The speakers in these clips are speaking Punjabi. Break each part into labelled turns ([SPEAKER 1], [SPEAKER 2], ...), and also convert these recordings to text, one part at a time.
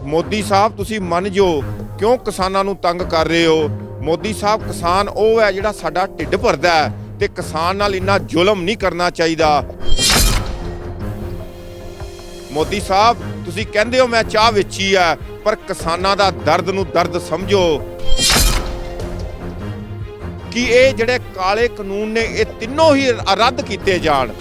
[SPEAKER 1] ਮੋਦੀ ਸਾਹਿਬ ਤੁਸੀਂ ਮੰਨ ਜੋ ਕਿਉਂ ਕਿਸਾਨਾਂ ਨੂੰ ਤੰਗ ਕਰ ਰਹੇ ਹੋ। ਮੋਦੀ ਸਾਹਿਬ ਕਿਸਾਨ ਉਹ ਹੈ ਜਿਹੜਾ ਸਾਡਾ ਢਿੱਡ ਭਰਦਾ ਹੈ ਤੇ ਕਿਸਾਨ ਨਾਲ ਇੰਨਾ ਜ਼ੁਲਮ ਨਹੀਂ ਕਰਨਾ ਚਾਹੀਦਾ। ਮੋਦੀ ਸਾਹਿਬ ਤੁਸੀਂ ਕਹਿੰਦੇ ਹੋ ਮੈਂ ਚਾਹ ਵੇਚੀ ਹੈ, ਪਰ ਕਿਸਾਨਾਂ ਦਾ ਦਰਦ ਨੂੰ ਦਰਦ ਸਮਝੋ ਕਿ ਇਹ ਜਿਹੜੇ ਕਾਲੇ ਕਾਨੂੰਨ ਨੇ ਇਹ ਤਿੰਨੋਂ ਹੀ ਰੱਦ ਕੀਤੇ ਜਾਣ।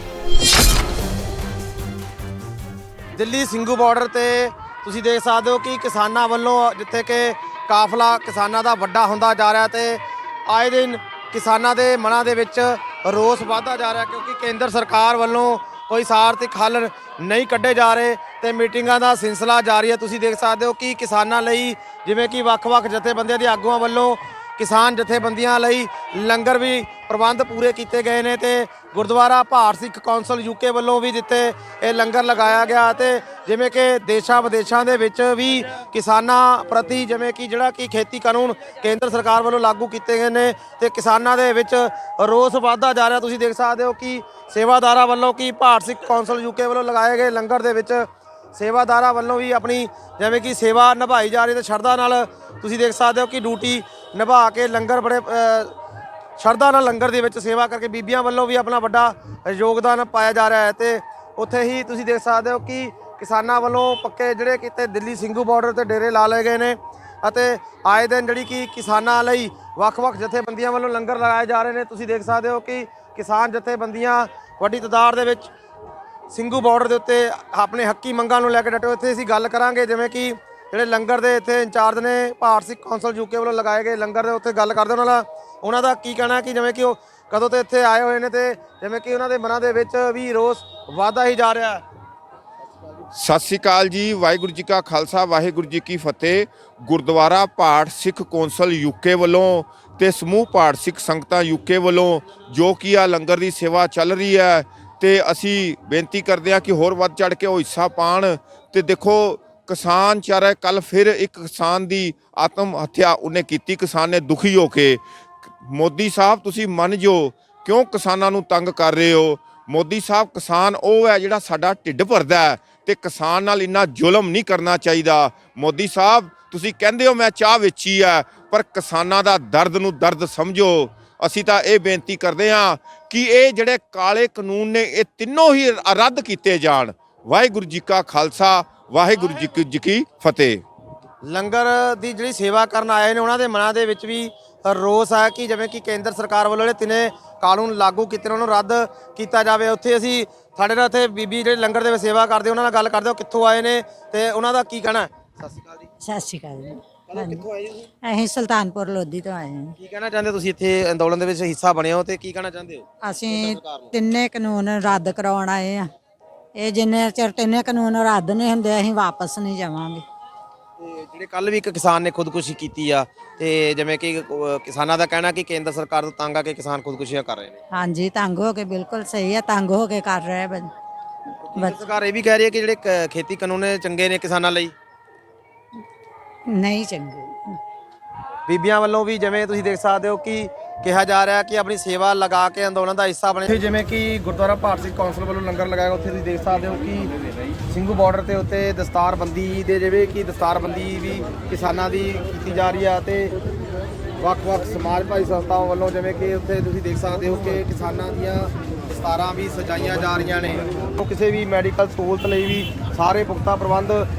[SPEAKER 2] ਦਿੱਲੀ ਸਿੰਘੂ ਬਾਰਡਰ ਤੇ ਤੁਸੀਂ ਦੇਖ ਸਕਦੇ ਹੋ ਕਿ ਕਿਸਾਨਾਂ ਵੱਲੋਂ ਜਿੱਥੇ ਕਿ ਕਾਫਲਾ ਕਿਸਾਨਾਂ ਦਾ ਵੱਡਾ ਹੁੰਦਾ ਜਾ ਰਿਹਾ ਤੇ ਆਏ ਦਿਨ ਕਿਸਾਨਾਂ ਦੇ ਮਨਾਂ ਦੇ ਵਿੱਚ ਰੋਸ ਵਧਦਾ ਜਾ ਰਿਹਾ ਕਿਉਂਕਿ ਕੇਂਦਰ ਸਰਕਾਰ ਵੱਲੋਂ ਕੋਈ ਸਾਰਥਿਕ ਹੱਲ ਨਹੀਂ ਕੱਢੇ ਜਾ ਰਹੇ ਤੇ ਮੀਟਿੰਗਾਂ ਦਾ ਸਿਲਸਿਲਾ ਜਾਰੀ ਹੈ। ਤੁਸੀਂ ਦੇਖ ਸਕਦੇ ਹੋ ਕਿ ਕਿਸਾਨਾਂ ਲਈ ਜਿਵੇਂ ਕਿ ਵੱਖ-ਵੱਖ ਜਥੇਬੰਦੀਆਂ ਦੇ ਆਗੂਆਂ ਵੱਲੋਂ ਕਿਸਾਨ ਜਥੇਬੰਦੀਆਂ ਲਈ ਲੰਗਰ ਵੀ ਪ੍ਰਬੰਧ ਪੂਰੇ ਕੀਤੇ ਗਏ ਨੇ ਤੇ ਗੁਰਦੁਆਰਾ ਭਾਰਤ ਸਿੱਖ ਕੌਂਸਲ ਯੂਕੇ ਵੱਲੋਂ ਵੀ ਜਿੱਥੇ ਇਹ ਲੰਗਰ ਲਗਾਇਆ ਗਿਆ ਤੇ ਜਿਵੇਂ ਕਿ ਦੇਸ਼ਾਂ ਵਿਦੇਸ਼ਾਂ ਦੇ ਵਿੱਚ ਵੀ ਕਿਸਾਨਾਂ ਪ੍ਰਤੀ ਜਿਵੇਂ ਕਿ ਜਿਹੜਾ ਕਿ ਖੇਤੀ ਕਾਨੂੰਨ ਕੇਂਦਰ ਸਰਕਾਰ ਵੱਲੋਂ ਲਾਗੂ ਕੀਤੇ ਗਏ ਨੇ ਤੇ ਕਿਸਾਨਾਂ ਦੇ ਵਿੱਚ ਰੋਸ ਵਧਦਾ ਜਾ ਰਿਹਾ। ਤੁਸੀਂ ਦੇਖ ਸਕਦੇ ਹੋ ਕਿ ਸੇਵਾਦਾਰਾਂ ਵੱਲੋਂ ਕਿ ਭਾਰਤ ਸਿੱਖ ਕੌਂਸਲ ਯੂਕੇ ਵੱਲੋਂ ਲਗਾਏ ਗਏ ਲੰਗਰ ਦੇ ਵਿੱਚ ਸੇਵਾਦਾਰਾਂ ਵੱਲੋਂ ਵੀ ਆਪਣੀ ਜਿਵੇਂ ਕਿ ਸੇਵਾ ਨਿਭਾਈ ਜਾ ਰਹੀ ਤੇ ਸ਼ਰਧਾ ਨਾਲ ਤੁਸੀਂ ਦੇਖ ਸਕਦੇ ਹੋ ਕਿ ਡਿਊਟੀ ਨਿਭਾ ਕੇ ਲੰਗਰ ਬੜੇ ਸ਼ਰਧਾ ਨਾਲ ਲੰਗਰ ਦੇ ਵਿੱਚ ਸੇਵਾ ਕਰਕੇ ਬੀਬੀਆਂ ਵੱਲੋਂ ਵੀ ਆਪਣਾ ਵੱਡਾ ਯੋਗਦਾਨ ਪਾਇਆ ਜਾ ਰਿਹਾ ਹੈ ਤੇ ਉੱਥੇ ਹੀ ਤੁਸੀਂ ਦੇਖ ਸਕਦੇ ਹੋ ਕਿ ਕਿਸਾਨਾਂ ਵੱਲੋਂ ਪੱਕੇ ਜਿਹੜੇ ਕਿਤੇ ਦਿੱਲੀ ਸਿੰਘੂ ਬਾਰਡਰ ਤੇ ਡੇਰੇ ਲਾ ਲਏ ਗਏ ਨੇ ਅਤੇ ਆਏ ਦਿਨ ਜਿਹੜੀ ਕਿ ਕਿਸਾਨਾਂ ਲਈ ਵੱਖ-ਵੱਖ ਜਥੇਬੰਦੀਆਂ ਵੱਲੋਂ ਲੰਗਰ ਲਗਾਏ ਜਾ ਰਹੇ ਨੇ। ਤੁਸੀਂ ਦੇਖ ਸਕਦੇ ਹੋ ਕਿ ਕਿਸਾਨ ਜਥੇਬੰਦੀਆਂ ਵੱਡੀ ਤਾਦਾਦ ਦੇ ਵਿੱਚ ਸਿੰਘੂ ਬਾਰਡਰ ਦੇ ਉੱਤੇ ਆਪਣੇ ਹੱਕੀ ਮੰਗਾਂ ਨੂੰ ਲੈ ਕੇ ਡਟੇ। ਇੱਥੇ ਅਸੀਂ ਗੱਲ ਕਰਾਂਗੇ ਜਿਵੇਂ ਕਿ ਜਿਹੜੇ ਲੰਗਰ ਦੇ ਇੱਥੇ ਇੰਚਾਰਜ ਨੇ ਭਾਰਤ ਸਿੱਖ ਕੌਂਸਲ ਯੂਕੇ ਵੱਲੋਂ ਲਗਾਏ ਗਏ ਲੰਗਰ ਦੇ ਉੱਥੇ ਗੱਲ ਕਰਦੇ ਉਹਨਾਂ ਦਾ ਕੀ ਕਹਿਣਾ ਕਿ ਜਿਵੇਂ ਕਿ ਉਹ ਕਦੋਂ ਤੋਂ ਇੱਥੇ ਆਏ ਹੋਏ ਨੇ ਤੇ ਜਿਵੇਂ ਕਿ ਉਹਨਾਂ ਦੇ ਮਨਾਂ ਦੇ ਵਿੱਚ ਵੀ ਰੋਸ ਵਧਦਾ ਹੀ ਜਾ ਰਿਹਾ।
[SPEAKER 1] ਸਤਿ ਸ਼੍ਰੀ ਅਕਾਲ ਜੀ, ਵਾਹਿਗੁਰੂ ਜੀ ਕਾ ਖਾਲਸਾ ਵਾਹਿਗੁਰੂ ਜੀ ਕੀ ਫਤਿਹ। ਗੁਰਦੁਆਰਾ ਭਾਰਤ ਸਿੱਖ ਕੌਂਸਲ ਯੂਕੇ ਵੱਲੋਂ ਤੇ ਸਮੂਹ ਭਾਰਤ ਸਿੱਖ ਸੰਗਤਾਂ ਯੂਕੇ ਵੱਲੋਂ ਜੋ ਕਿ ਆ ਲੰਗਰ ਦੀ ਸੇਵਾ ਚੱਲ ਰਹੀ ਹੈ ਤੇ ਅਸੀਂ ਬੇਨਤੀ ਕਰਦੇ ਹਾਂ ਕਿ ਹੋਰ ਵੱਧ ਚੜ ਕੇ ਉਹ ਹਿੱਸਾ ਪਾਣ। ਤੇ ਦੇਖੋ ਕਿਸਾਨ ਚਾਰਾ ਕੱਲ ਫਿਰ ਇੱਕ ਕਿਸਾਨ ਦੀ ਆਤਮ ਹੱਤਿਆ ਉਹਨੇ ਕੀਤੀ, ਕਿਸਾਨ ਨੇ ਦੁਖੀ ਹੋ ਕੇ। ਮੋਦੀ ਸਾਹਿਬ ਤੁਸੀਂ ਮੰਨ ਜੋ ਕਿਉਂ ਕਿਸਾਨਾਂ ਨੂੰ ਤੰਗ ਕਰ ਰਹੇ ਹੋ। ਮੋਦੀ ਸਾਹਿਬ ਕਿਸਾਨ ਉਹ ਹੈ ਜਿਹੜਾ ਸਾਡਾ ਢਿੱਡ ਭਰਦਾ ਹੈ ਤੇ ਕਿਸਾਨ ਨਾਲ ਇੰਨਾ ਜ਼ੁਲਮ ਨਹੀਂ ਕਰਨਾ ਚਾਹੀਦਾ। ਮੋਦੀ ਸਾਹਿਬ ਤੁਸੀਂ ਕਹਿੰਦੇ ਹੋ ਮੈਂ ਚਾਹ ਵੇਚੀ ਹੈ, ਪਰ ਕਿਸਾਨਾਂ ਦਾ ਦਰਦ ਨੂੰ ਦਰਦ ਸਮਝੋ। ਅਸੀਂ ਤਾਂ ਇਹ ਬੇਨਤੀ ਕਰਦੇ ਹਾਂ ਕਿ ਇਹ ਜਿਹੜੇ ਕਾਲੇ ਕਾਨੂੰਨ ਨੇ ਇਹ ਤਿੰਨੋਂ ਹੀ ਰੱਦ ਕੀਤੇ ਜਾਣ। ਵਾਹਿਗੁਰੂ ਜੀ ਕਾ ਖਾਲਸਾ ਵਾਹਿਗੁਰੂ ਜੀ ਕੀ ਫਤਿਹ।
[SPEAKER 2] ਲੰਗਰ ਦੀ ਜਿਹੜੀ ਸੇਵਾ ਕਰਨ ਆਏ ਨੇ ਉਹਨਾਂ ਦੇ ਮਨਾਂ ਦੇ ਵਿੱਚ ਵੀ ਰੋਸ ਹੈ ਕਿ ਜਿਵੇਂ ਕਿ ਕੇਂਦਰ ਸਰਕਾਰ ਵੱਲੋਂ ਜਿਹੜੇ ਤਿੰਨੇ ਕਾਨੂੰਨ ਲਾਗੂ ਕੀਤੇ ਨੇ ਉਹਨੂੰ ਰੱਦ ਕੀਤਾ ਜਾਵੇ। ਉੱਥੇ ਅਸੀਂ ਸਾਡੇ ਨਾਲ ਇੱਥੇ ਬੀਬੀ ਜਿਹੜੇ ਲੰਗਰ ਦੇ ਵਿੱਚ ਸੇਵਾ ਕਰਦੇ ਉਹਨਾਂ ਨਾਲ ਗੱਲ ਕਰਦੇ ਹੋ, ਕਿੱਥੋਂ ਆਏ ਨੇ ਤੇ ਉਹਨਾਂ ਦਾ ਕੀ ਕਹਿਣਾ। ਸਤਿ ਸ਼੍ਰੀ ਅਕਾਲ ਜੀ।
[SPEAKER 3] ਸਤਿ ਸ਼੍ਰੀ ਅਕਾਲ ਜੀ।
[SPEAKER 2] ਕਿੱਥੋਂ ਆਏ ਜੀ?
[SPEAKER 3] ਅਸੀਂ ਸੁਲਤਾਨਪੁਰ ਲੋਧੀ ਤੋਂ ਆਏ ਹਾਂ।
[SPEAKER 2] ਕੀ ਕਹਿਣਾ ਚਾਹੁੰਦੇ ਤੁਸੀਂ ਇੱਥੇ ਅੰਦੋਲਨ ਦੇ ਵਿੱਚ ਹਿੱਸਾ ਬਣੇ ਹੋ ਤੇ ਕੀ ਕਹਿਣਾ ਚਾਹੁੰਦੇ ਹੋ?
[SPEAKER 3] ਅਸੀਂ ਤਿੰਨੇ ਕਾਨੂੰਨ ਰੱਦ ਕਰਾਉਣ ਆਏ ਆ। ਇਹ ਜਿੰਨੇ ਚਿਰ ਤਿੰਨੇ ਕਾਨੂੰਨ ਰੱਦ ਨਹੀਂ ਹੁੰਦੇ ਅਸੀਂ ਵਾਪਸ ਨਹੀਂ ਜਾਵਾਂਗੇ।
[SPEAKER 2] ਤੇ ਜਿਹੜੇ ਕੱਲ ਵੀ ਇੱਕ ਕਿਸਾਨ ਨੇ ਖੁਦਕੁਸ਼ੀ ਕੀਤੀ ਆ ਤੇ ਜਿਵੇਂ ਕਿ ਕਿਸਾਨਾਂ ਦਾ ਕਹਿਣਾ ਕਿ ਕੇਂਦਰ ਸਰਕਾਰ ਤੋਂ ਤੰਗ ਆ ਕੇ ਕਿਸਾਨ ਖੁਦਕੁਸ਼ੀਆਂ ਕਰ ਰਹੇ ਨੇ।
[SPEAKER 3] ਹਾਂਜੀ, ਤੰਗ ਹੋ ਕੇ ਬਿਲਕੁਲ ਸਹੀ ਹੈ, ਤੰਗ ਹੋ ਕੇ ਕਰ ਰਹੇ
[SPEAKER 2] ਕੇਂਦਰ ਸਰਕਾਰ ਇਹ ਵੀ ਕਹਿ ਰਹੀ ਹੈ ਕਿ ਜਿਹੜੇ ਖੇਤੀ ਕਾਨੂੰਨ ਨੇ ਚੰਗੇ ਨੇ ਕਿਸਾਨਾਂ ਲਈ।
[SPEAKER 3] ਨਹੀਂ ਚੰਗੇ।
[SPEAKER 2] ਬੀਬੀਆਂ ਵੱਲੋਂ ਵੀ ਜਿਵੇਂ ਤੁਸੀਂ ਦੇਖ ਸਕਦੇ ਹੋ ਕਿ ਕਿਹਾ ਜਾ ਰਿਹਾ ਕਿ ਆਪਣੀ ਸੇਵਾ ਲਗਾ ਕੇ ਅੰਦੋਲਨ ਦਾ ਹਿੱਸਾ ਬਣੇ। ਜਿਵੇਂ ਕਿ ਗੁਰਦੁਆਰਾ ਭਾਰਤ ਸਿੱਖ ਕੌਂਸਲ ਵੱਲੋਂ ਲੰਗਰ ਲਗਾਇਆ ਉੱਥੇ ਤੁਸੀਂ ਦੇਖ ਸਕਦੇ ਹੋ ਕਿ ਸਿੰਘੂ ਬਾਰਡਰ ਤੇ ਉੱਤੇ ਦਸਤਾਰਬੰਦੀ ਦੇ ਜਿਵੇਂ ਕਿ ਦਸਤਾਰਬੰਦੀ ਵੀ ਕਿਸਾਨਾਂ ਦੀ ਕੀਤੀ ਜਾ ਰਹੀ ਆ ਤੇ ਵੱਖ-ਵੱਖ ਸਮਾਜ ਭਾਈ ਸੰਸਥਾਵਾਂ ਵੱਲੋਂ ਜਿਵੇਂ ਕਿ ਉੱਥੇ ਤੁਸੀਂ ਦੇਖ ਸਕਦੇ ਹੋ ਕਿ ਕਿਸਾਨਾਂ ਦੀਆਂ ਦਸਤਾਰਾਂ ਵੀ ਸਜਾਈਆਂ ਜਾ ਰਹੀਆਂ ਨੇ। ਉਹ ਕਿਸੇ ਵੀ ਮੈਡੀਕਲ ਸਹੂਲਤ ਲਈ ਵੀ ਸਾਰੇ ਪੁਖਤਾ ਪ੍ਰਬੰਧ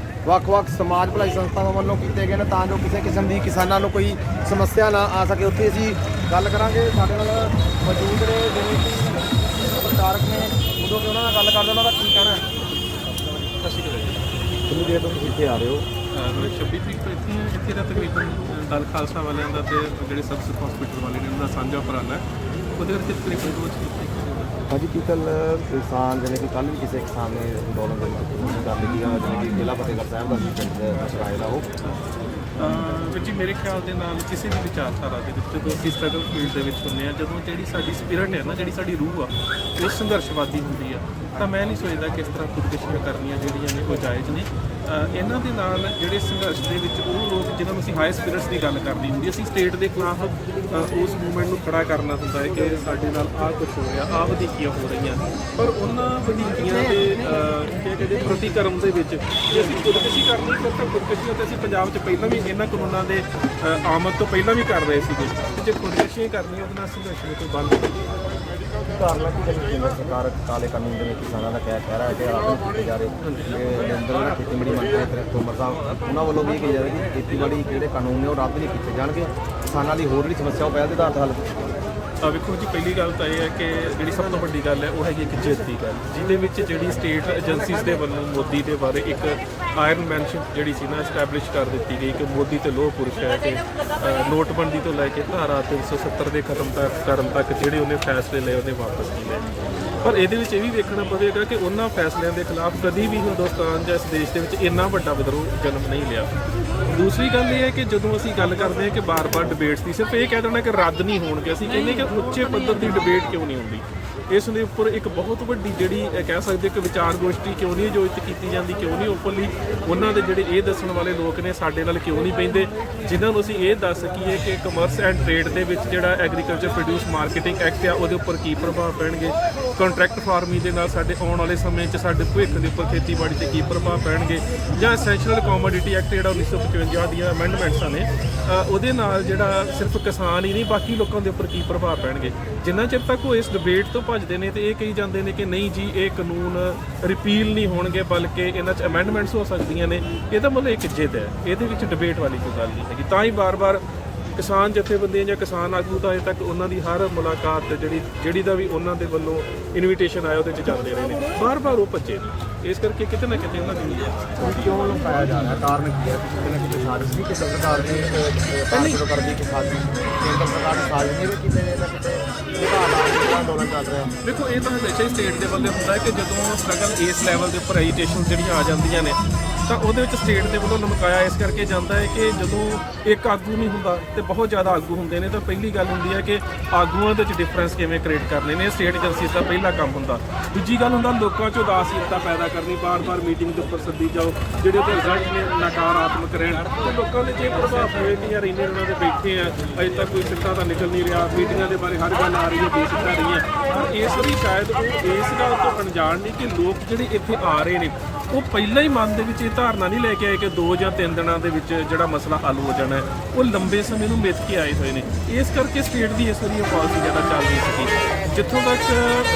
[SPEAKER 2] ਵੱਖ-ਵੱਖ ਸਮਾਜ ਭਲਾਈ ਸੰਸਥਾਵਾਂ ਵੱਲੋਂ ਕੀਤੇ ਗਏ ਨੇ ਤਾਂ ਜੋ ਕਿਸੇ ਕਿਸਮ ਦੀ ਕਿਸਾਨਾਂ ਨੂੰ ਕੋਈ ਸਮੱਸਿਆ ਨਾ ਆ ਸਕੇ। ਉੱਥੇ ਅਸੀਂ ਗੱਲ ਕਰਾਂਗੇ, ਸਾਡੇ ਨਾਲ ਮੌਜੂਦ ਨੇ ਜਿਵੇਂ ਕਿ ਪ੍ਰਚਾਰਕ ਨੇ, ਉਦੋਂ ਵੀ ਉਹਨਾਂ ਨਾਲ ਗੱਲ ਕਰਦੇ ਉਹਨਾਂ ਦਾ ਕੀ ਕਹਿਣਾ ਹੈ।
[SPEAKER 4] ਸਤਿ ਸ਼੍ਰੀ ਅਕਾਲ ਜੀ।
[SPEAKER 2] ਕਿੰਨੀ ਦੇਰ ਤੋਂ ਤੁਸੀਂ ਇੱਥੇ ਆ ਰਹੇ ਹੋ?
[SPEAKER 4] 26 ਤਰੀਕ ਤੋਂ ਇੱਥੇ ਦਾ ਤਕਰੀਬਨ ਦਲ ਖਾਲਸਾ ਵਾਲਿਆਂ ਦਾ ਤੇ ਜਿਹੜੇ ਸਬਸਿਡ ਹਸਪੀਟਲ ਵਾਲੇ ਨੇ ਉਹਨਾਂ ਦਾ ਸਾਂਝਾ ਉਪਰਾਲਾ ਹੈ। ਉਹਦੇ ਕਰਕੇ ਤਕਰੀਬਨ ਰੋਜ਼
[SPEAKER 2] ਹਾਂਜੀ, ਕੀ ਕੱਲ ਕਿਸਾਨ ਜਿਵੇਂ ਕਿ ਕੱਲ੍ਹ ਵੀ ਕਿਸੇ ਕਿਸਾਨ ਨੇ ਅੰਦੋਲਨ ਦੇ ਕਰ ਲਈ ਜਿਵੇਂ ਕਿ ਜ਼ਿਲ੍ਹਾ ਫਤਿਹਗੜ੍ਹ ਸਾਹਿਬ ਦਾ ਪਿੰਡ ਸਰਾਏ ਦਾ ਉਹ
[SPEAKER 4] ਵੀਰ ਜੀ ਮੇਰੇ ਖਿਆਲ ਦੇ ਨਾਲ ਕਿਸੇ ਵੀ ਵਿਚਾਰਧਾਰਾ ਦੇ ਵਿੱਚ ਜਦੋਂ ਅਸੀਂ ਸਟਰਗਲ ਫੀਲਡ ਦੇ ਵਿੱਚ ਹੁੰਦੇ ਹਾਂ, ਜਦੋਂ ਜਿਹੜੀ ਸਾਡੀ ਸਪਿਰਿਟ ਹੈ ਨਾ, ਜਿਹੜੀ ਸਾਡੀ ਰੂਹ ਆ ਉਹ ਸੰਘਰਸ਼ਵਾਦੀ ਹੁੰਦੀ ਆ, ਤਾਂ ਮੈਂ ਨਹੀਂ ਸੋਚਦਾ ਕਿ ਇਸ ਤਰ੍ਹਾਂ ਖੁਦਕੁਸ਼ੀਆਂ ਕਰਨੀਆਂ ਜਿਹੜੀਆਂ ਨੇ ਉਹ ਜਾਇਜ਼ ਨੇ। ਇਹਨਾਂ ਦੇ ਨਾਲ ਜਿਹੜੇ ਸੰਘਰਸ਼ ਦੇ ਵਿੱਚ ਉਹ ਲੋਕ ਜਿਹਨਾਂ ਨੂੰ ਅਸੀਂ ਹਾਈ ਸਪਿਰਿਟਸ ਦੀ ਗੱਲ ਕਰਨੀ ਹੁੰਦੀ, ਅਸੀਂ ਸਟੇਟ ਦੇ ਖਿਲਾਫ ਉਸ ਮੂਵਮੈਂਟ ਨੂੰ ਖੜਾ ਕਰਨਾ ਹੁੰਦਾ ਹੈ ਕਿ ਸਾਡੇ ਨਾਲ ਆਹ ਕੁਛ ਹੋ ਰਿਹਾ, ਆਹ ਵਧੀਕੀਆਂ ਹੋ ਰਹੀਆਂ, ਪਰ ਉਹਨਾਂ ਵਧੀਕੀਆਂ ਦੇ ਕਿ ਸਾਡੇ ਦੇ ਪ੍ਰਤੀਕਰਮ ਦੇ ਵਿੱਚ ਜੇ ਅਸੀਂ ਖੁਦਕੁਸ਼ੀ ਕਰਨੀ ਫਿਰ ਤਾਂ ਖੁਦਕੁਸ਼ੀਆਂ ਤੇ ਅਸੀਂ ਪੰਜਾਬ 'ਚ ਪਹਿਲਾਂ ਵੀ ਇਹਨਾਂ ਕਾਨੂੰਨਾਂ ਦੇ ਆਮਦ ਤੋਂ ਪਹਿਲਾਂ ਵੀ ਕਰ ਰਹੇ ਸੀਗੇ ਤੇ ਜੇ ਖੁਦਕੁਸ਼ੀ ਕਰਨੀ ਉਹਦੇ ਨਾਲ ਸੰਘਰਸ਼ ਨੂੰ ਕੋਈ ਬੰਦ ਨਹੀਂ।
[SPEAKER 5] ਕਾਰਨ ਕਿ ਕੇਂਦਰ ਸਰਕਾਰ ਕਾਲੇ ਕਾਨੂੰਨ ਦੇ ਵਿੱਚ ਕਿਸਾਨਾਂ ਦਾ ਕਹਿ ਰਿਹਾ ਹੈ ਕਿ ਆਪ ਕੀਤੇ ਜਾ ਰਹੇ ਨਰਿੰਦਰ ਖੇਤੀਬਾੜੀ ਮੰਤਰੀ ਤੋਮਰ ਸਾਹਿਬ ਉਹਨਾਂ ਵੱਲੋਂ ਵੀ ਕਿਹਾ ਜਾ ਰਿਹਾ ਕਿ ਖੇਤੀਬਾੜੀ ਜਿਹੜੇ ਕਾਨੂੰਨ ਨੇ ਉਹ ਰੱਦ ਨਹੀਂ ਕੀਤੇ ਜਾਣਗੇ, ਕਿਸਾਨਾਂ ਦੀ ਹੋਰ ਜਿਹੜੀ ਸਮੱਸਿਆ ਉਹ ਪਹਿਲ ਦੇ ਆਧਾਰ 'ਤੇ ਹੱਲ
[SPEAKER 4] ਤਾਂ ਵੇਖੋ ਜੀ, ਪਹਿਲੀ ਗੱਲ ਤਾਂ ਇਹ ਹੈ ਕਿ ਜਿਹੜੀ ਸਭ ਤੋਂ ਵੱਡੀ ਗੱਲ ਹੈ ਉਹ ਹੈਗੀ ਇੱਕ ਜਿੱਤ ਦੀ ਗੱਲ, ਜਿਹਦੇ ਵਿੱਚ ਜਿਹੜੀ ਸਟੇਟ ਏਜੰਸੀਜ਼ ਦੇ ਵੱਲੋਂ ਮੋਦੀ ਦੇ ਬਾਰੇ ਇੱਕ ਆਇਰਨ ਮੈਨਸ਼ਿਪ ਜਿਹੜੀ ਸੀ ਨਾ ਐਸਟੈਬਲਿਸ਼ ਕਰ ਦਿੱਤੀ ਗਈ ਕਿ ਮੋਦੀ ਤੇ ਲੋਹ ਪੁਰਸ਼ ਹੈ ਕਿ ਨੋਟਬੰਦੀ ਤੋਂ ਲੈ ਕੇ ਧਾਰਾ 370 ਦੇ ਖਤਮ ਕਰਨ ਤੱਕ ਜਿਹੜੇ ਉਹਨੇ ਫੈਸਲੇ ਲਏ ਉਹਨੇ ਵਾਪਸ ਨਹੀਂ ਲਏ। ਪਰ ਇਹਦੇ ਵਿੱਚ ਇਹ ਵੀ ਵੇਖਣਾ ਪਵੇਗਾ ਕਿ ਉਹਨਾਂ ਫੈਸਲਿਆਂ ਦੇ ਖਿਲਾਫ ਕਦੀ ਵੀ ਹਿੰਦੁਸਤਾਨ ਜਾਂ ਇਸ ਦੇਸ਼ ਦੇ ਵਿੱਚ ਇੰਨਾ ਵੱਡਾ ਵਿਦਰੋਹ ਜਨਮ ਨਹੀਂ ਲਿਆ। ਦੂਸਰੀ ਗੱਲ ਇਹ ਹੈ ਕਿ ਜਦੋਂ ਅਸੀਂ ਗੱਲ ਕਰਦੇ ਹਾਂ ਕਿ ਬਾਰ-ਬਾਰ ਡਿਬੇਟਸ ਦੀ, ਸਿਰਫ ਇਹ ਕਹਿ ਦੇਣਾ ਕਿ ਰੱਦ ਨਹੀਂ ਹੋਣਗੇ, ਅਸੀਂ ਕਹਿੰਦੇ ਕਿ ਉੱਚੇ ਪੱਧਰ ਦੀ ਡਿਬੇਟ ਕਿਉਂ ਨਹੀਂ ਹੁੰਦੀ, ਇਸ ਦੇ ਉੱਪਰ ਇੱਕ ਬਹੁਤ ਵੱਡੀ ਜਿਹੜੀ ਕਹਿ ਸਕਦੇ ਕਿ ਵਿਚਾਰ ਗੋਸ਼ਟੀ ਕਿਉਂ ਨਹੀਂ ਆਯੋਜਿਤ ਕੀਤੀ ਜਾਂਦੀ, ਕਿਉਂ ਨਹੀਂ ਓਪਨਲੀ ਉਹਨਾਂ ਦੇ ਜਿਹੜੇ ਇਹ ਦੱਸਣ ਵਾਲੇ ਲੋਕ ਨੇ ਸਾਡੇ ਨਾਲ ਕਿਉਂ ਨਹੀਂ ਪੈਂਦੇ, ਜਿਨ੍ਹਾਂ ਨੂੰ ਅਸੀਂ ਇਹ ਦੱਸ ਸਕੀਏ ਕਿ ਕਮਰਸ ਐਂਡ ਟ੍ਰੇਡ ਦੇ ਵਿੱਚ ਜਿਹੜਾ ਐਗਰੀਕਲਚਰ ਪ੍ਰੋਡਿਊਸ ਮਾਰਕੀਟਿੰਗ ਐਕਟ ਆ ਉਹਦੇ ਉੱਪਰ ਕੀ ਪ੍ਰਭਾਵ ਪੈਣਗੇ, ਕੰਟਰੈਕਟ ਫਾਰਮਿੰਗ ਦੇ ਨਾਲ ਸਾਡੇ ਆਉਣ ਵਾਲੇ ਸਮੇਂ 'ਚ ਸਾਡੇ ਭਵਿੱਖ ਦੇ ਉੱਪਰ ਖੇਤੀਬਾੜੀ 'ਤੇ ਕੀ ਪ੍ਰਭਾਵ ਪੈਣਗੇ, ਜਾਂ ਐਸੈਂਸ਼ੀਅਲ ਕਮੋਡਿਟੀ ਐਕਟ ਜਿਹੜਾ 1955 ਦੀਆਂ ਅਮੈਂਡਮੈਂਟਸਾਂ ਨੇ ਉਹਦੇ ਨਾਲ ਜਿਹੜਾ ਸਿਰਫ ਕਿਸਾਨ ਹੀ ਨਹੀਂ ਬਾਕੀ ਲੋਕਾਂ ਦੇ ਉੱਪਰ ਕੀ ਪ੍ਰਭਾਵ ਪੈਣਗੇ। ਜਿੰਨਾ ਚਿਰ ਤੱਕ ਉਹ ਇਸ ਡਿਬੇਟ ਤੋਂ ਭੱਜਦੇ ਨੇ ਤੇ ਇਹ ਕਹੀ ਜਾਂਦੇ ਨੇ ਕਿ ਨਹੀਂ ਜੀ ਇਹ ਕਾਨੂੰਨ ਰਿਪੀਲ ਨਹੀਂ ਹੋਣਗੇ ਬਲਕਿ ਇਹਨਾਂ 'ਚ ਅਮੈਂਡਮੈਂਟਸ ਹੋ ਸਕਦੀਆਂ ਨੇ, ਇਹਦਾ ਮਤਲਬ ਇੱਕ ਜਿੱਦ ਹੈ, ਇਹਦੇ ਵਿੱਚ ਡਿਬੇਟ ਵਾਲੀ ਕੋਈ ਗੱਲ ਨਹੀਂ ਹੈਗੀ। ਤਾਂ ਹੀ ਬਾਰ-ਬਾਰ ਕਿਸਾਨ ਜਥੇਬੰਦੀਆਂ ਜਾਂ ਕਿਸਾਨ ਆਗੂ ਤਾਂ ਅਜੇ ਤੱਕ ਉਹਨਾਂ ਦੀ ਹਰ ਮੁਲਾਕਾਤ ਜਿਹੜੀ ਦਾ ਵੀ ਉਹਨਾਂ ਦੇ ਵੱਲੋਂ ਇਨਵੀਟੇਸ਼ਨ ਆਇਆ ਉਹਦੇ 'ਚ ਜਾਂਦੇ ਰਹੇ ਨੇ, ਬਾਰ-ਬਾਰ ਉਹ ਭੱਜੇ ਨੇ, ਇਸ ਕਰਕੇ ਕਿਤੇ ਨਾ ਕਿਤੇ ਉਹਨਾਂ ਦੀ
[SPEAKER 5] ਕਿਉਂ ਲੰਕਾਇਆ ਜਾ ਰਿਹਾ, ਕਾਰਨ ਕੀ ਹੈ? ਕਿਤੇ ਨਾ ਕਿਤੇ ਸਾਜ਼ਿਸ਼ ਨਹੀਂ, ਕਿ ਸਰਕਾਰ ਨੇ ਕਾਰਜ ਕਰਦੀ ਕਿ ਸਾਜ਼ਿਸ਼ ਕੇਂਦਰ ਸਰਕਾਰ ਦੀ ਸਾਜ਼ਿਸ਼ ਨਹੀਂ ਕੀਤੀ ਜਾਂ ਕਿਤੇ ਵਿਭਾਗ ਅੰਦੋਲਨ ਚੱਲ ਰਿਹਾ।
[SPEAKER 4] ਦੇਖੋ ਇਹ ਤਾਂ ਹਮੇਸ਼ਾ ਹੀ ਸਟੇਟ ਦੇ ਵੱਲੋਂ ਹੁੰਦਾ ਹੈ ਕਿ ਜਦੋਂ ਸਟਰਗਲ ਇਸ ਲੈਵਲ ਦੇ ਉੱਪਰ ਐਜੀਟੇਸ਼ਨ ਜਿਹੜੀਆਂ ਆ ਜਾਂਦੀਆਂ ਨੇ ਤਾਂ ਉਹਦੇ ਵਿੱਚ ਸਟੇਟ ਦੇ ਵੱਲੋਂ ਲਮਕਾਇਆ ਇਸ ਕਰਕੇ ਜਾਂਦਾ ਹੈ ਕਿ ਜਦੋਂ ਇੱਕ ਆਗੂ ਨਹੀਂ ਹੁੰਦਾ ਤੇ ਬਹੁਤ ਜ਼ਿਆਦਾ ਆਗੂ ਹੁੰਦੇ ਨੇ ਤਾਂ ਪਹਿਲੀ ਗੱਲ ਹੁੰਦੀ ਹੈ ਕਿ ਆਗੂਆਂ ਦੇ ਵਿੱਚ ਡਿਫਰੈਂਸ ਕਿਵੇਂ ਕ੍ਰੀਏਟ ਕਰਨੇ ਨੇ, ਸਟੇਟ ਏਜੰਸੀ ਦਾ ਪਹਿਲਾ ਕੰਮ ਹੁੰਦਾ। ਦੂਜੀ ਗੱਲ ਹੁੰਦਾ ਲੋਕਾਂ 'ਚ ਉਦਾਸੀਨਤਾ ਪੈਦਾ ਕਰਨੀ, ਬਾਰ-ਬਾਰ ਮੀਟਿੰਗ ਦੇ ਉੱਪਰ ਸੱਦੀ ਜਾਓ, ਜਿਹੜੇ ਉਹਦੇ ਰਿਜ਼ਲਟ ਨੇ ਨਕਾਰਾਤਮਕ ਰਹਿਣ ਤੇ ਲੋਕਾਂ ਦੇ ਜੇ ਪ੍ਰਭਾਵ ਹੋਵੇ ਕਿ ਯਾਰ ਇੰਨੇ ਉਹਨਾਂ ਦੇ ਬੈਠੇ ਆ ਅਜੇ ਤੱਕ ਕੋਈ ਸਿੱਟਾ ਤਾਂ ਨਿਕਲ ਨਹੀਂ ਰਿਹਾ, ਮੀਟਿੰਗਾਂ ਦੇ ਬਾਰੇ ਹਰ ਗੱਲ ਆ ਰਹੀ ਹੈ, ਬੇਸਿੱਟਾ ਰਹੀ ਹੈ, ਪਰ ਇਸ ਵਾਰੀ ਸ਼ਾਇਦ ਉਹ ਇਸ ਗੱਲ ਤੋਂ ਅਣਜਾਣ ਨਹੀਂ ਕਿ ਲੋਕ ਜਿਹੜੇ ਇੱਥੇ ਆ ਰਹੇ ਨੇ ਉਹ ਪਹਿਲਾਂ ਹੀ ਮਨ ਦੇ ਵਿੱਚ ਇਹ ਧਾਰਨਾ ਨਹੀਂ ਲੈ ਕੇ ਆਏ ਕਿ 2 ਜਾਂ 3 ਦਿਨਾਂ ਦੇ ਵਿੱਚ ਜਿਹੜਾ ਮਸਲਾ ਹੱਲ ਹੋ ਜਾਣਾ ਹੈ, ਉਹ ਲੰਬੇ ਸਮੇਂ ਨੂੰ ਮਿੱਥ ਕੇ ਆਏ ਹੋਏ ਨੇ। ਇਸ ਕਰਕੇ ਸਟੇਟ ਦੀ ਇਸ ਵਾਰੀ ਪਾਲਿਸੀ ਜ਼ਿਆਦਾ ਚੱਲ ਰਹੀ ਸੀ। ਜਿੱਥੋਂ ਤੱਕ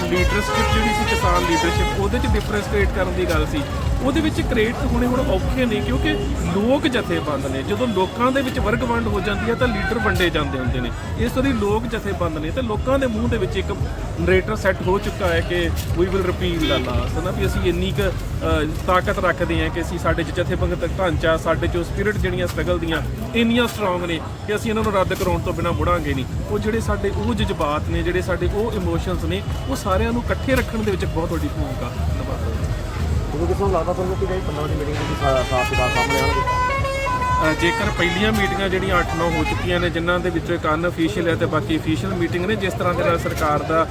[SPEAKER 4] ਲੀਡਰਸ਼ਿਪ ਜਿਹੜੀ ਸੀ ਕਿਸਾਨ ਲੀਡਰਸ਼ਿਪ ਉਹਦੇ 'ਚ ਡਿਫਰੈਂਸ ਕ੍ਰੀਏਟ ਕਰਨ ਦੀ ਗੱਲ ਸੀ, ਉਹਦੇ ਵਿੱਚ ਕ੍ਰੀਏਟ ਹੋਣੇ ਹੁਣ ਔਖੇ ਨੇ ਕਿਉਂਕਿ ਲੋਕ ਜਥੇਬੰਦ ਨੇ। ਜਦੋਂ ਲੋਕਾਂ ਦੇ ਵਿੱਚ ਵਰਗ ਵੰਡ ਹੋ ਜਾਂਦੀ ਹੈ ਤਾਂ ਲੀਡਰ ਵੰਡੇ ਜਾਂਦੇ ਹੁੰਦੇ ਨੇ। ਇਸ ਵਾਰੀ ਲੋਕ ਜਥੇਬੰਦ ਨੇ ਤੇ ਲੋਕਾਂ ਦੇ ਮੂੰਹ ਦੇ ਵਿੱਚ ਇੱਕ ਨਰੇਟਰ ਸੈੱਟ ਹੋ ਚੁੱਕਾ ਹੈ ਕਿ ਵੀ ਵਿਲ ਰਿਪੀਲ ਦਾ ਲਾਸਟ ਹੈ ਨਾ, ਵੀ ਅਸੀਂ ਇੰਨੀ ਕੁ ਤਾਕਤ ਰੱਖਦੇ ਹਾਂ ਕਿ ਅਸੀਂ ਸਾਡੇ 'ਚ ਜਥੇਬੰਦਕ ਢਾਂਚਾ, ਸਾਡੇ 'ਚੋਂ ਸਪਿਰਿਟ ਜਿਹੜੀਆਂ ਸਟਰਗਲ ਦੀਆਂ ਇੰਨੀਆਂ ਸਟਰੋਂਗ ਨੇ ਕਿ ਅਸੀਂ ਇਹਨਾਂ ਨੂੰ ਰੱਦ ਕਰਾਉਣ ਤੋਂ ਬਿਨਾਂ ਮੁੜਾਂਗੇ ਨਹੀਂ। ਉਹ ਜਿਹੜੇ ਸਾਡੇ ਉਹ ਜਜ਼ਬਾਤ ਨੇ, ਜਿਹੜੇ ਸਾਡੇ ਉਹ ਇਮੋਸ਼ਨਸ ਨੇ, ਉਹ ਸਾਰਿਆਂ ਨੂੰ ਇਕੱਠੇ ਰੱਖਣ ਦੇ ਵਿੱਚ ਬਹੁਤ ਵੱਡੀ ਭੂਮਿਕਾ ਨਿਭਾਉਂਦੇ ਨੇ।
[SPEAKER 5] ਜਦੋਂ ਕਿਸੇ ਨੂੰ ਲੱਗਦਾ ਤੁਹਾਨੂੰ ਕਿ ਜਿਹੜੀ 15 ਦੀ ਮੀਟਿੰਗ ਦੀ ਸਾਫ਼ ਸਾਹਮਣੇ ਆਉਣਗੇ?
[SPEAKER 4] ਜੇਕਰ ਪਹਿਲੀਆਂ ਮੀਟਿੰਗਾਂ ਜਿਹੜੀਆਂ 8-9 ਹੋ ਚੁੱਕੀਆਂ ਨੇ ਜਿਨ੍ਹਾਂ ਦੇ ਵਿੱਚੋਂ ਇੱਕ ਅਨਅਫੀਸ਼ੀਅਲ ਹੈ ਤੇ ਬਾਕੀ ਅਫੀਸ਼ੀਅਲ ਮੀਟਿੰਗ ਨੇ, ਜਿਸ ਤਰ੍ਹਾਂ ਦੇ ਨਾਲ ਸਰਕਾਰ ਦਾ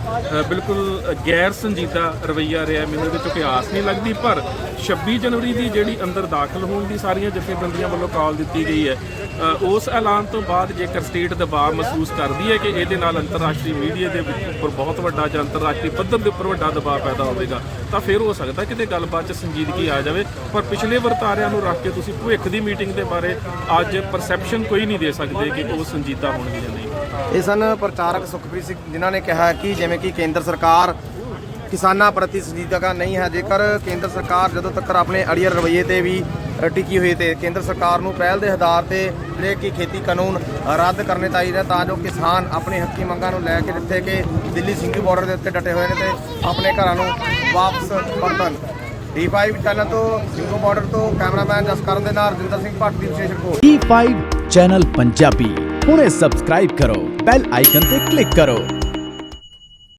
[SPEAKER 4] ਬਿਲਕੁਲ ਗੈਰ ਸੰਜੀਦਾ ਰਵੱਈਆ ਰਿਹਾ, ਮੈਨੂੰ ਇਹਦੇ 'ਚੋਂ ਕੋਈ ਆਸ ਨਹੀਂ ਲੱਗਦੀ। ਪਰ 26 ਜਨਵਰੀ ਦੀ ਜਿਹੜੀ ਅੰਦਰ ਦਾਖਲ ਹੋਣ ਦੀ ਸਾਰੀਆਂ ਜਥੇਬੰਦੀਆਂ ਵੱਲੋਂ ਕਾਲ ਦਿੱਤੀ ਗਈ ਹੈ, ਉਸ ਐਲਾਨ ਤੋਂ ਬਾਅਦ ਜੇਕਰ ਸਟੇਟ ਦਬਾਅ ਮਹਿਸੂਸ ਕਰਦੀ ਹੈ ਕਿ ਇਹਦੇ ਨਾਲ ਅੰਤਰਰਾਸ਼ਟਰੀ ਮੀਡੀਆ ਦੇ ਉੱਪਰ ਬਹੁਤ ਵੱਡਾ ਜਾਂ ਅੰਤਰਰਾਸ਼ਟਰੀ ਪੱਧਰ ਦੇ ਉੱਪਰ ਵੱਡਾ ਦਬਾਅ ਪੈਦਾ ਹੋਵੇਗਾ ਤਾਂ ਫਿਰ ਹੋ ਸਕਦਾ ਕਿਤੇ ਗੱਲਬਾਤ 'ਚ ਸੰਜੀਦਗੀ ਆ ਜਾਵੇ। ਪਰ ਪਿਛਲੇ ਵਰਤਾਰਿਆਂ ਨੂੰ ਰੱਖ ਕੇ ਤੁਸੀਂ ਭਵਿੱਖ ਦੀ ਮੀਟਿੰਗ ਦੇ ਬਾਰੇ ਅੱਜ ਪਰਸੈਪਸ਼ਨ ਕੋਈ ਨਹੀਂ ਦੇ ਸਕਦੇ ਕਿ ਉਹ ਸੰਜੀਦਾ ਹੋਣਗੇ ਜਾਂ ਨਹੀਂ।
[SPEAKER 2] ਇਹ ਸਨ ਪ੍ਰਚਾਰਕ ਸੁਖਪ੍ਰੀਤ ਸਿੰਘ ਜਿਨ੍ਹਾਂ ਨੇ ਕਿਹਾ ਕਿ ਜਿਵੇਂ ਕਿ ਕੇਂਦਰ ਸਰਕਾਰ ਕਿਸਾਨਾਂ ਪ੍ਰਤੀ ਸੰਜੀਦਗੀ ਨਹੀਂ ਹੈ। ਜੇਕਰ ਕੇਂਦਰ ਸਰਕਾਰ ਜਦੋਂ ਤੱਕ ਆਪਣੇ ਅੜੀਅਰ ਰਵੱਈਏ ਤੇ ਵੀ ਟਿਕੀ ਹੋਈ ਤੇ ਕੇਂਦਰ ਸਰਕਾਰ ਨੂੰ ਪਹਿਲ ਦੇ ਆਧਾਰ ਤੇ ਜਿਹੜੇ ਕਿ ਖੇਤੀ ਕਾਨੂੰਨ ਰੱਦ ਕਰਨੇ ਚਾਹੀਦੇ ਤਾਂ ਜੋ ਕਿਸਾਨ ਆਪਣੀ ਹੱਕੀ ਮੰਗਾਂ ਨੂੰ ਲੈ ਕੇ ਜਿੱਥੇ ਕਿ ਦਿੱਲੀ ਸਿੰਘੂ ਬਾਰਡਰ ਦੇ ਉੱਤੇ ਡਟੇ ਹੋਏ ਨੇ ਤੇ ਆਪਣੇ ਘਰਾਂ ਨੂੰ ਵਾਪਸ ਪਰਤਣ। D5 ਚੈਨਲ ਤੋਂ ਸਿੰਘੂ ਬਾਰਡਰ ਤੋਂ ਕੈਮਰਾਮੈਨ ਜਸਕਰਨ ਦੇ ਨਾਲ ਰਜਿੰਦਰ ਸਿੰਘ ਭੱਟ ਦੀ ਵਿਸ਼ੇਸ਼ ਰਿਪੋਰਟ।
[SPEAKER 6] D5 ਚੈਨਲ ਪੰਜਾਬੀ ਹੁਣੇ ਸਬਸਕ੍ਰਾਈਬ ਕਰੋ, ਬੈਲ ਆਈਕਨ ਤੇ ਕਲਿੱਕ ਕਰੋ।